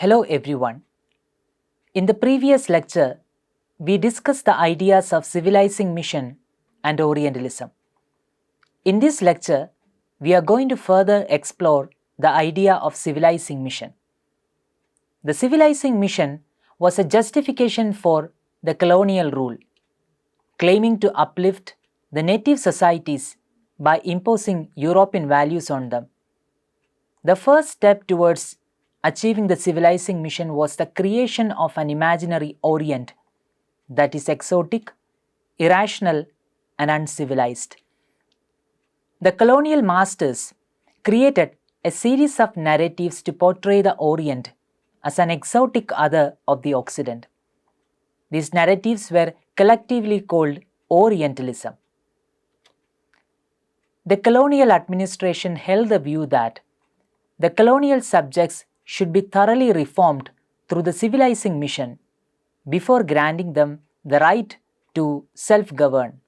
Hello everyone. In the previous lecture, we discussed the ideas of civilizing mission and Orientalism. In this lecture, we are going to further explore the idea of civilizing mission. The civilizing mission was a justification for the colonial rule, claiming to uplift the native societies by imposing European values on them. The first step towards achieving the civilizing mission was the creation of an imaginary Orient that is exotic, irrational, and uncivilized. The colonial masters created a series of narratives to portray the Orient as an exotic other of the Occident. These narratives were collectively called Orientalism. The colonial administration held the view that the colonial subjects should be thoroughly reformed through the civilizing mission before granting them the right to self-govern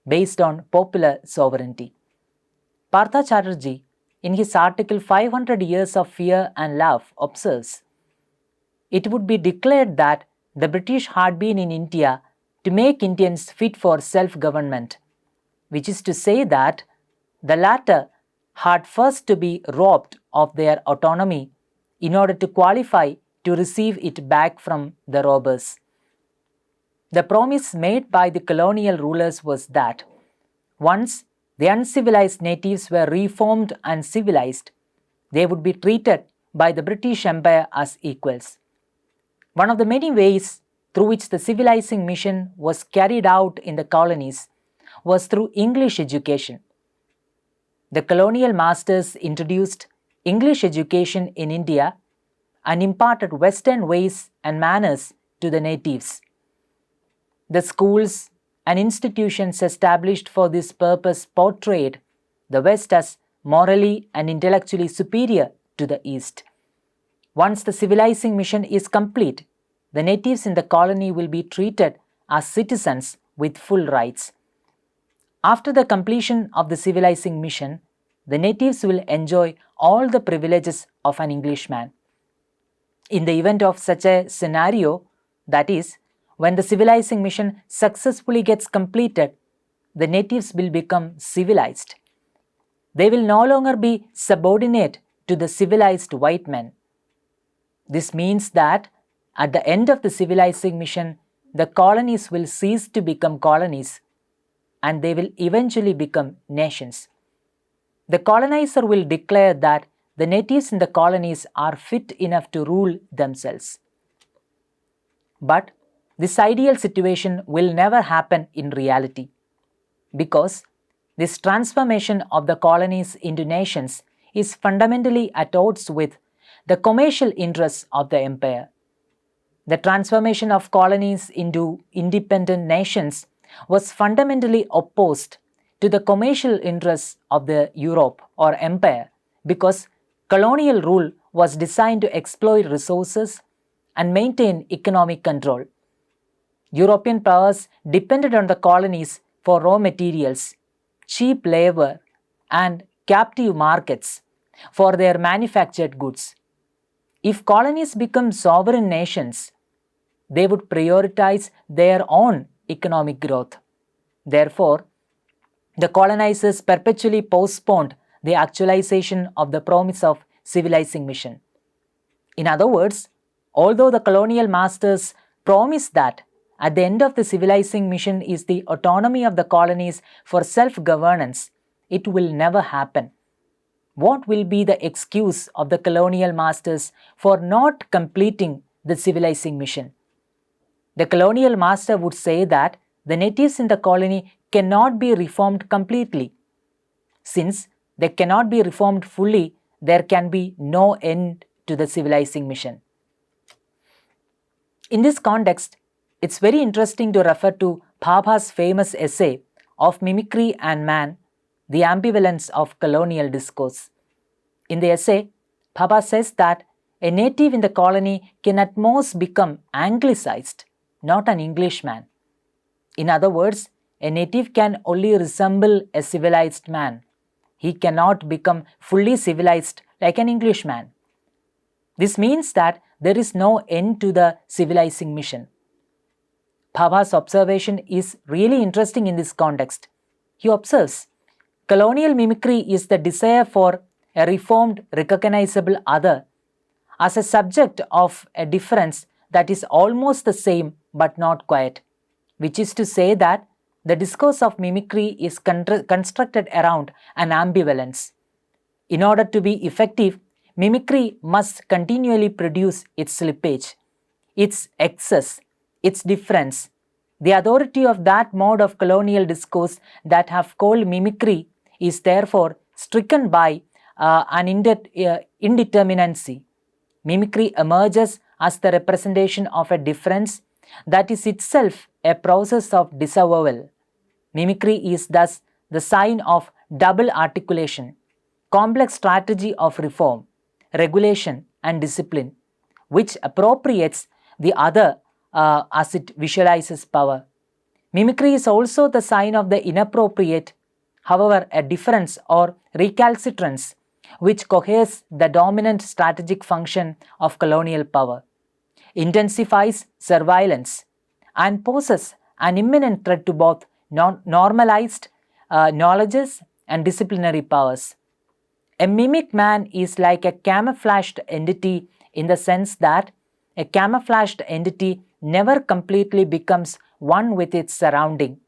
based on popular sovereignty. Partha Chatterjee, in his article 500 Years of Fear and Love, observes, "It would be declared that the British had been in India to make Indians fit for self-government, which is to say that the latter had first to be robbed of their autonomy in order to qualify to receive it back from the robbers." The promise made by the colonial rulers was that once the uncivilized natives were reformed and civilized, they would be treated by the British Empire as equals. One of the many ways through which the civilizing mission was carried out in the colonies was through English education. The colonial masters introduced English education in India and imparted Western ways and manners to the natives. The schools and institutions established for this purpose portrayed the West as morally and intellectually superior to the East. Once the civilizing mission is complete, the natives in the colony will be treated as citizens with full rights. After the completion of the civilizing mission, the natives will enjoy all the privileges of an Englishman. In the event of such a scenario, that is, when the civilizing mission successfully gets completed, the natives will become civilized. They will no longer be subordinate to the civilized white men. This means that at the end of the civilizing mission, the colonies will cease to become colonies and they will eventually become nations. The colonizer will declare that the natives in the colonies are fit enough to rule themselves. But this ideal situation will never happen in reality because this transformation of the colonies into nations is fundamentally at odds with the commercial interests of the empire. The transformation of colonies into independent nations was fundamentally opposed to the commercial interests of the Europe or empire because colonial rule was designed to exploit resources and maintain economic control. European powers depended on the colonies for raw materials, cheap labor, and captive markets for their manufactured goods. If colonies become sovereign nations, they would prioritize their own economic growth. Therefore, the colonizers perpetually postponed the actualization of the promise of civilizing mission. In other words, although the colonial masters promised that at the end of the civilizing mission is the autonomy of the colonies for self-governance, it will never happen. What will be the excuse of the colonial masters for not completing the civilizing mission? The colonial master would say that the natives in the colony cannot be reformed completely. Since they cannot be reformed fully, there can be no end to the civilizing mission. In this context, it's very interesting to refer to Bhabha's famous essay of Mimicry and Man, the Ambivalence of Colonial Discourse. In the essay, Bhabha says that a native in the colony can at most become anglicized, not an Englishman. In other words, a native can only resemble a civilized man. He cannot become fully civilized like an Englishman. This means that there is no end to the civilizing mission. Bhabha's observation is really interesting in this context. He observes, colonial mimicry is the desire for a reformed, recognizable other as a subject of a difference that is almost the same but not quite, which is to say that the discourse of mimicry is constructed around an ambivalence. In order to be effective, mimicry must continually produce its slippage, its excess, its difference. The authority of that mode of colonial discourse that have called mimicry is therefore stricken by an indeterminacy. Mimicry emerges as the representation of a difference that is itself a process of disavowal. Mimicry is thus the sign of double articulation, complex strategy of reform, regulation and discipline, which appropriates the other as it visualizes power. Mimicry is also the sign of the inappropriate, however, a difference or recalcitrance which coheres the dominant strategic function of colonial power, intensifies surveillance, and poses an imminent threat to both normalized knowledges and disciplinary powers. A mimic man is like a camouflaged entity in the sense that a camouflaged entity never completely becomes one with its surrounding,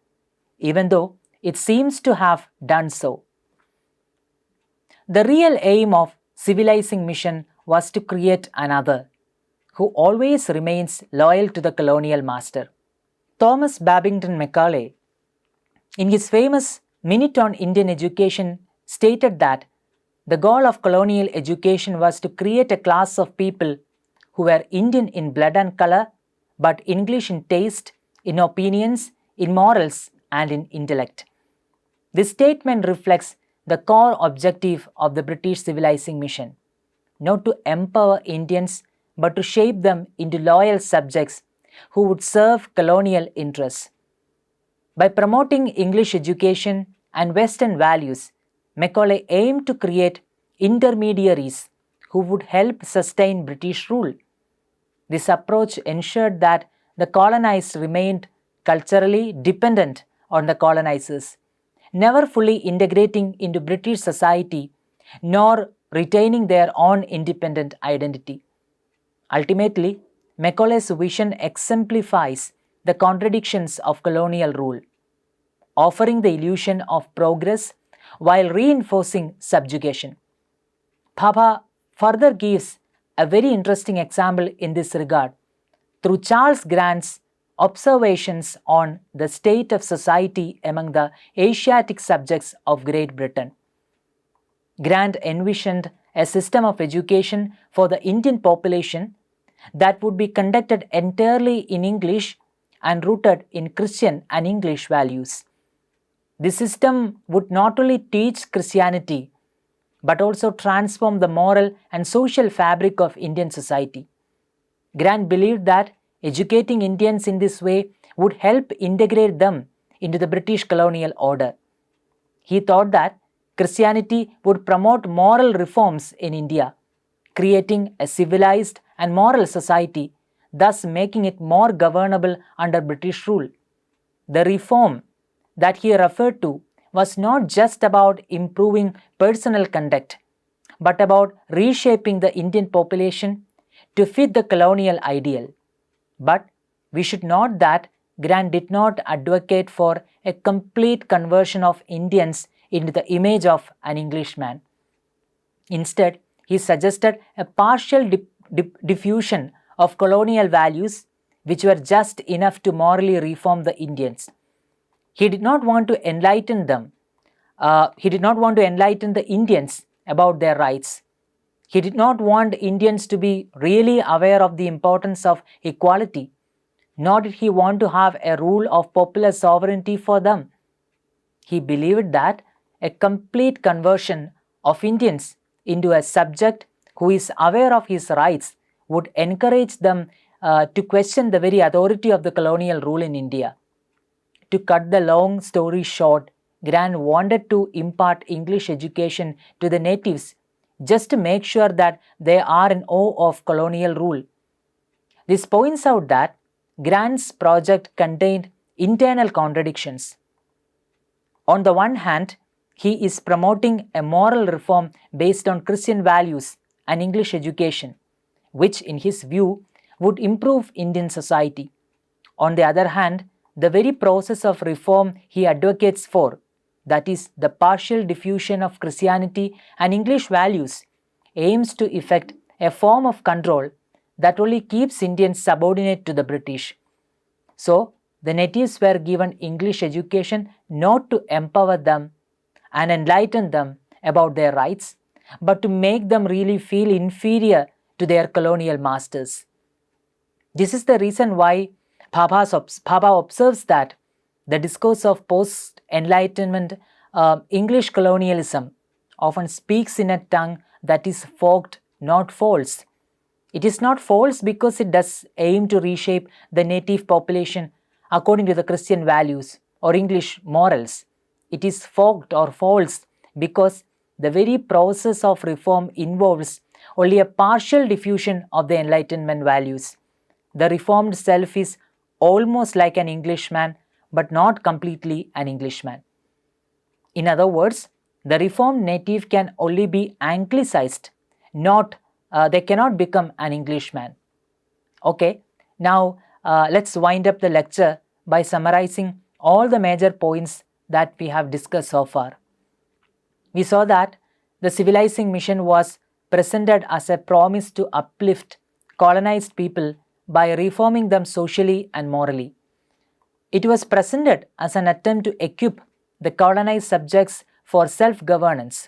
even though it seems to have done so. The real aim of civilizing mission was to create another, who always remains loyal to the colonial master. Thomas Babington Macaulay, in his famous Minute on Indian Education, stated that the goal of colonial education was to create a class of people who were Indian in blood and color, but English in taste, in opinions, in morals, and in intellect. This statement reflects the core objective of the British civilizing mission, not to empower Indians, but to shape them into loyal subjects who would serve colonial interests. By promoting English education and Western values, Macaulay aimed to create intermediaries who would help sustain British rule. This approach ensured that the colonized remained culturally dependent on the colonizers, never fully integrating into British society nor retaining their own independent identity. Ultimately, Macaulay's vision exemplifies the contradictions of colonial rule, offering the illusion of progress while reinforcing subjugation. Bhabha further gives a very interesting example in this regard through Charles Grant's observations on the state of society among the Asiatic subjects of Great Britain. Grant envisioned a system of education for the Indian population that would be conducted entirely in English and rooted in Christian and English values. This system would not only teach Christianity but also transform the moral and social fabric of Indian society. Grant believed that educating Indians in this way would help integrate them into the British colonial order. He thought that Christianity would promote moral reforms in India, creating a civilized and moral society, thus making it more governable under British rule. The reform that he referred to was not just about improving personal conduct, but about reshaping the Indian population to fit the colonial ideal. But we should note that Grant did not advocate for a complete conversion of Indians into the image of an Englishman. Instead, he suggested a partial diffusion of colonial values which were just enough to morally reform the Indians. He did not want to enlighten them. He did not want to enlighten the Indians about their rights. He did not want Indians to be really aware of the importance of equality, nor did he want to have a rule of popular sovereignty for them. He believed that a complete conversion of Indians into a subject who is aware of his rights would encourage them to question the very authority of the colonial rule in India. To cut the long story short, Grant wanted to impart English education to the natives just to make sure that they are in awe of colonial rule This points out that Grant's project contained internal contradictions. On the one hand, he is promoting a moral reform based on Christian values and English education, which in his view would improve Indian society. On the other hand, the very process of reform he advocates for, that is, the partial diffusion of Christianity and English values, aims to effect a form of control that only keeps Indians subordinate to the British. So, the natives were given English education not to empower them and enlighten them about their rights, but to make them really feel inferior to their colonial masters. This is the reason why Bhabha observes that the discourse of post-enlightenment English colonialism often speaks in a tongue that is forked, not false. It is not false because it does aim to reshape the native population according to the Christian values or English morals. It is forked or false because the very process of reform involves only a partial diffusion of the Enlightenment values. The reformed self is almost like an Englishman, but not completely an Englishman. In other words, the reformed native can only be Anglicized, they cannot become an Englishman. Okay, now let's wind up the lecture by summarizing all the major points that we have discussed so far. We saw that the civilizing mission was presented as a promise to uplift colonized people by reforming them socially and morally. It was presented as an attempt to equip the colonized subjects for self-governance.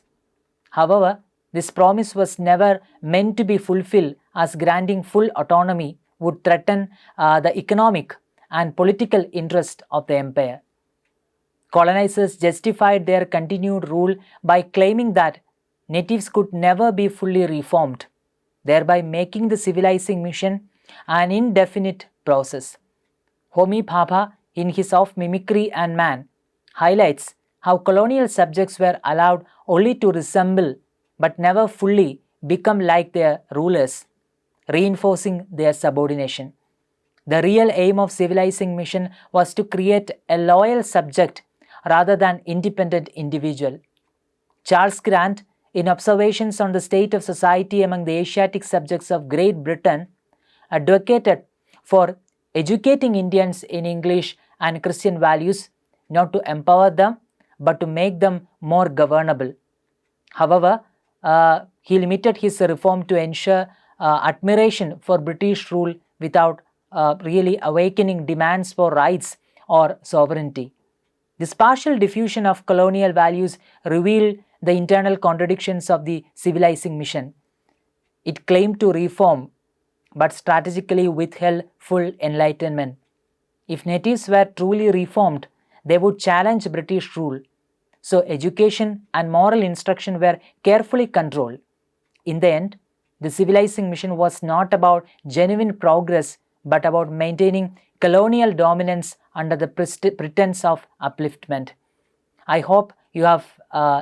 However, this promise was never meant to be fulfilled, as granting full autonomy would threaten the economic and political interest of the empire. Colonizers justified their continued rule by claiming that natives could never be fully reformed, thereby making the civilizing mission an indefinite process. Homi Bhabha, in his Of Mimicry and Man, highlights how colonial subjects were allowed only to resemble but never fully become like their rulers, reinforcing their subordination. The real aim of civilizing mission was to create a loyal subject rather than independent individual. Charles Grant, in Observations on the State of Society among the Asiatic Subjects of Great Britain, advocated for educating Indians in English and Christian values, not to empower them, but to make them more governable. However, he limited his reform to ensure admiration for British rule without really awakening demands for rights or sovereignty. This partial diffusion of colonial values revealed the internal contradictions of the civilizing mission. It claimed to reform, but strategically withheld full enlightenment. If natives were truly reformed, they would challenge British rule. So education and moral instruction were carefully controlled. In the end, the civilizing mission was not about genuine progress, but about maintaining colonial dominance under the pretense of upliftment. I hope you have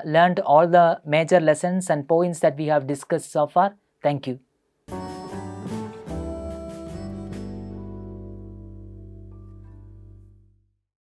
learned all the major lessons and points that we have discussed so far. Thank you.